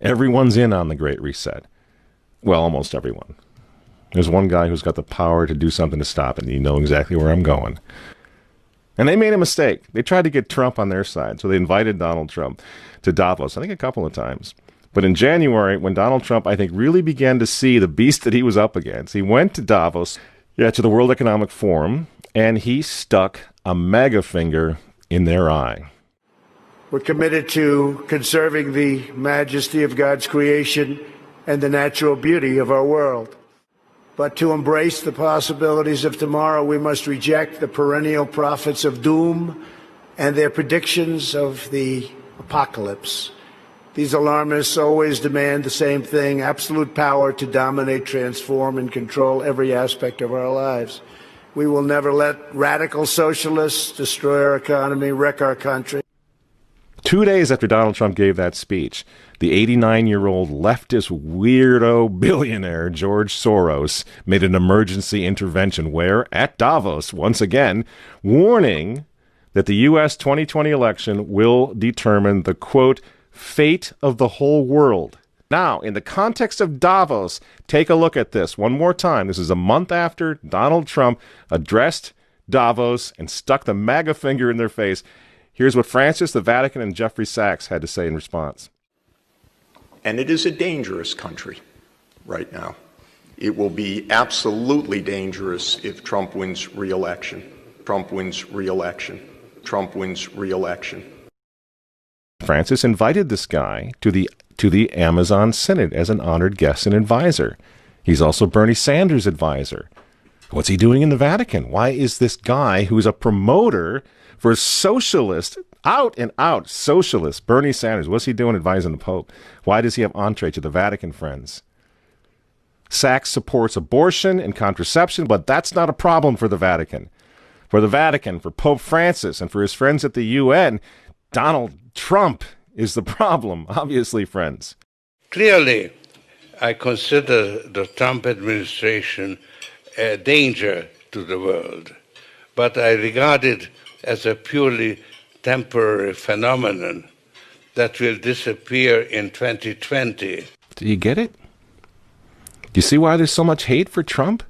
Everyone's in on the Great Reset. Well, almost everyone. There's one guy who's got the power to do something to stop it, and you know exactly where I'm going. And they made a mistake. They tried to get Trump on their side, so they invited Donald Trump to Davos, I think a couple of times. But in January, when Donald Trump, I think, really began to see the beast that he was up against, he went to Davos, to the World Economic Forum, and he stuck a mega finger in their eye. We're committed to conserving the majesty of God's creation and the natural beauty of our world. But to embrace the possibilities of tomorrow, we must reject the perennial prophets of doom and their predictions of the apocalypse. These alarmists always demand the same thing: absolute power to dominate, transform, and control every aspect of our lives. We will never let radical socialists destroy our economy, wreck our country. 2 days after Donald Trump gave that speech, the 89-year-old leftist weirdo billionaire George Soros made an emergency intervention where, at Davos, once again, warning that the U.S. 2020 election will determine the, quote, fate of the whole world. Now, in the context of Davos, take a look at this one more time. This is a month after Donald Trump addressed Davos and stuck the MAGA finger in their face. Here's what Francis, the Vatican, and Jeffrey Sachs had to say in response. And it is a dangerous country right now. It will be absolutely dangerous if Trump wins re-election. Trump wins re-election. Trump wins re-election. Francis invited this guy to the Amazon Synod as an honored guest and advisor. He's also Bernie Sanders' advisor. What's he doing in the Vatican? Why is this guy who's a promoter for socialist, out and out socialist, Bernie Sanders, what's he doing advising the Pope? Why does he have entree to the Vatican, friends? Sachs supports abortion and contraception, but that's not a problem for the Vatican. For the Vatican, for Pope Francis, and for his friends at the UN, Donald Trump is the problem, obviously, friends. Clearly, I consider the Trump administration a danger to the world, but I regard it as a purely temporary phenomenon that will disappear in 2020. Do you get it? Do you see why there's so much hate for Trump?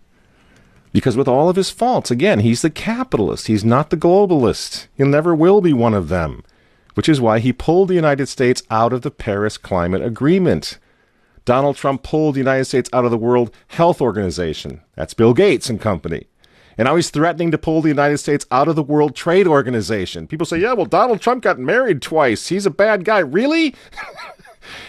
Because with all of his faults, again, he's the capitalist. He's not the globalist. He never will be one of them, which is why he pulled the United States out of the Paris Climate Agreement. Donald Trump pulled the United States out of the World Health Organization. That's Bill Gates and company. And now he's threatening to pull the United States out of the World Trade Organization. People say, yeah, well, Donald Trump got married twice. He's a bad guy. Really?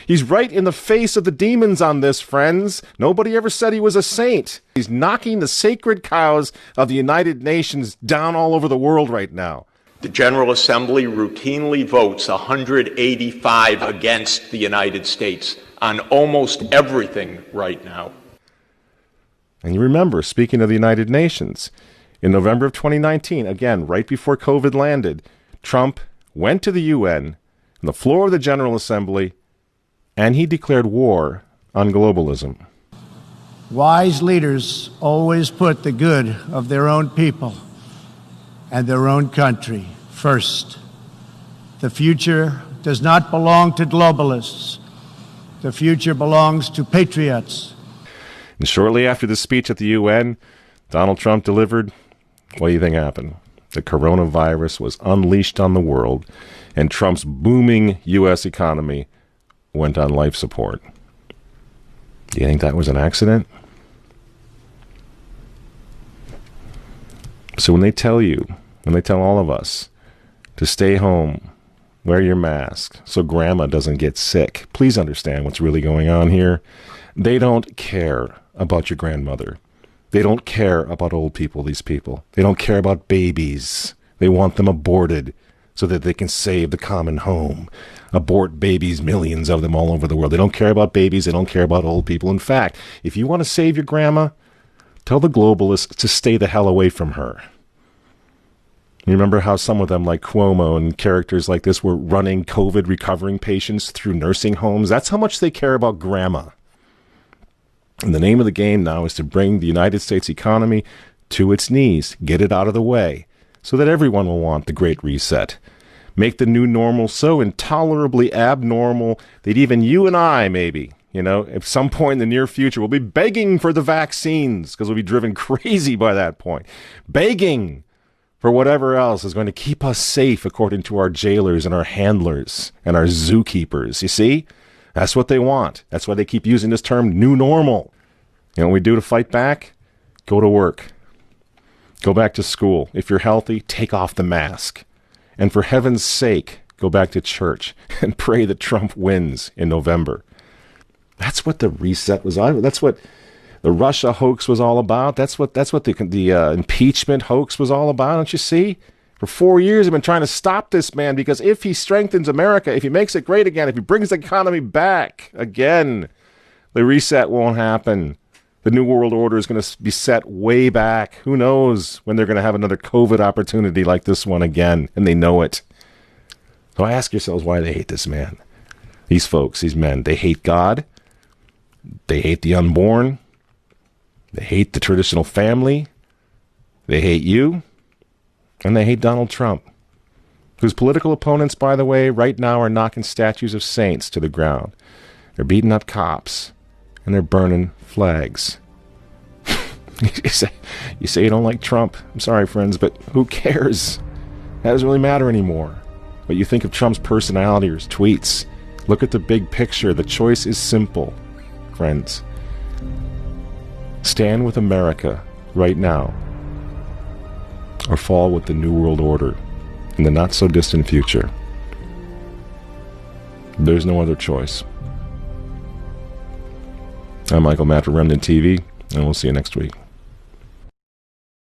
He's right in the face of the demons on this, friends. Nobody ever said he was a saint. He's knocking the sacred cows of the United Nations down all over the world right now. The General Assembly routinely votes 185 against the United States on almost everything right now. And you remember, speaking of the United Nations, in November of 2019, again, right before COVID landed, Trump went to the UN, on the floor of the General Assembly, and he declared war on globalism. Wise leaders always put the good of their own people and their own country first. The future does not belong to globalists. The future belongs to patriots. And shortly after the speech at the UN, Donald Trump delivered, what do you think happened? The coronavirus was unleashed on the world, and Trump's booming U.S. economy went on life support. Do you think that was an accident? So when they tell all of us to stay home, wear your mask so grandma doesn't get sick, please understand what's really going on here. They don't care about your grandmother. They don't care about old people, these people. They don't care about babies. They want them aborted so that they can save the common home. Abort babies, millions of them all over the world. They don't care about babies. They don't care about old people. In fact, if you want to save your grandma, tell the globalists to stay the hell away from her. You remember how some of them, like Cuomo and characters like this, were running COVID recovering patients through nursing homes? That's how much they care about grandma. And the name of the game now is to bring the United States economy to its knees, get it out of the way, so that everyone will want the Great Reset. make the new normal so intolerably abnormal that even you and I, maybe, at some point in the near future, will be begging for the vaccines because we'll be driven crazy by that point. Begging for whatever else is going to keep us safe according to our jailers and our handlers and our zookeepers. You see? That's what they want. That's why they keep using this term, new normal. You know what we do to fight back? Go to work. Go back to school. If you're healthy, take off the mask. And for heaven's sake, go back to church and pray that Trump wins in November. That's what the reset was on. That's what the Russia hoax was all about. That's what the impeachment hoax was all about. Don't you see? For 4 years, they've been trying to stop this man because if he strengthens America, if he makes it great again, if he brings the economy back again, the reset won't happen. The New World Order is going to be set way back. Who knows when they're going to have another COVID opportunity like this one again, and they know it. So ask yourselves why they hate this man. These folks, these men, they hate God. They hate the unborn. They hate the traditional family. They hate you. And they hate Donald Trump, whose political opponents, by the way, right now are knocking statues of saints to the ground. They're beating up cops, and they're burning flags. You say you don't like Trump. I'm sorry, friends, but who cares? That doesn't really matter anymore. What you think of Trump's personality or his tweets. Look at the big picture. The choice is simple, friends. Stand with America right now, or fall with the New World Order in the not-so-distant future. There's no other choice. I'm Michael Matt for Remnant TV, and we'll see you next week.